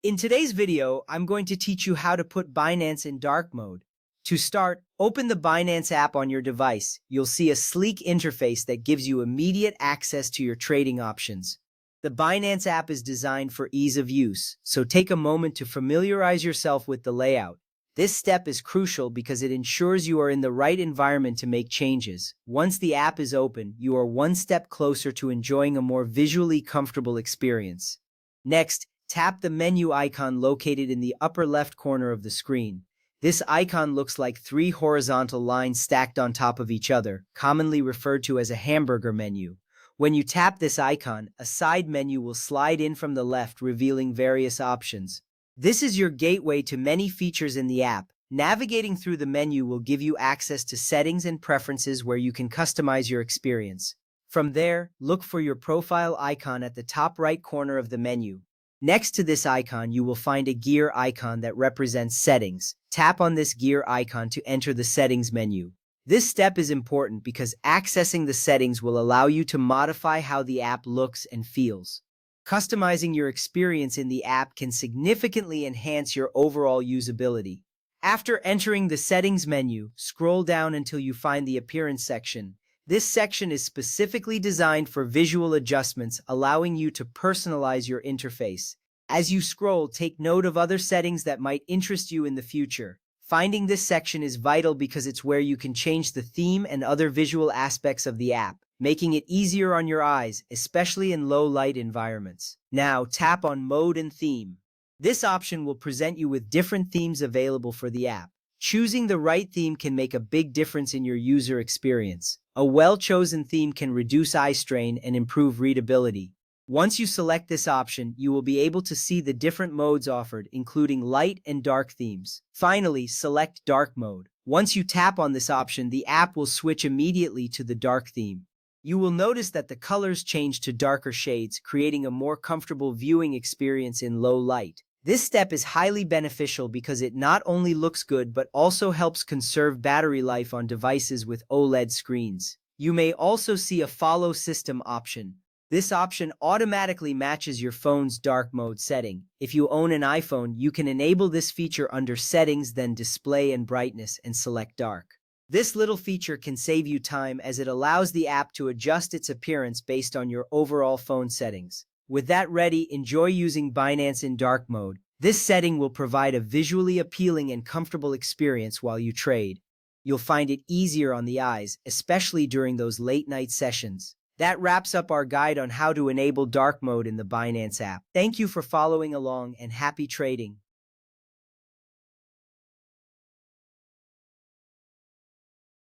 In today's video, I'm going to teach you how to put Binance in dark mode. To start, open the Binance app on your device. You'll see a sleek interface that gives you immediate access to your trading options. The Binance app is designed for ease of use, so take a moment to familiarize yourself with the layout. This step is crucial because it ensures you are in the right environment to make changes. Once the app is open, you are one step closer to enjoying a more visually comfortable experience. Next, tap the menu icon located in the upper left corner of the screen. This icon looks like three horizontal lines stacked on top of each other, commonly referred to as a hamburger menu. When you tap this icon, a side menu will slide in from the left, revealing various options. This is your gateway to many features in the app. Navigating through the menu will give you access to settings and preferences where you can customize your experience. From there, look for your profile icon at the top right corner of the menu. Next to this icon, you will find a gear icon that represents settings. Tap on this gear icon to enter the settings menu. This step is important because accessing the settings will allow you to modify how the app looks and feels. Customizing your experience in the app can significantly enhance your overall usability. After entering the settings menu, scroll down until you find the appearance section. This section is specifically designed for visual adjustments, allowing you to personalize your interface. As you scroll, take note of other settings that might interest you in the future. Finding this section is vital because it's where you can change the theme and other visual aspects of the app, making it easier on your eyes, especially in low-light environments. Now, tap on Mode and Theme. This option will present you with different themes available for the app. Choosing the right theme can make a big difference in your user experience. A well-chosen theme can reduce eye strain and improve readability. Once you select this option, you will be able to see the different modes offered, including light and dark themes. Finally, select Dark Mode. Once you tap on this option, the app will switch immediately to the dark theme. You will notice that the colors change to darker shades, creating a more comfortable viewing experience in low light. This step is highly beneficial because it not only looks good but also helps conserve battery life on devices with OLED screens. You may also see a follow system option. This option automatically matches your phone's dark mode setting. If you own an iPhone, you can enable this feature under Settings, then Display and Brightness, and select Dark. This little feature can save you time as it allows the app to adjust its appearance based on your overall phone settings. With that ready, enjoy using Binance in dark mode. This setting will provide a visually appealing and comfortable experience while you trade. You'll find it easier on the eyes, especially during those late-night sessions. That wraps up our guide on how to enable dark mode in the Binance app. Thank you for following along and happy trading.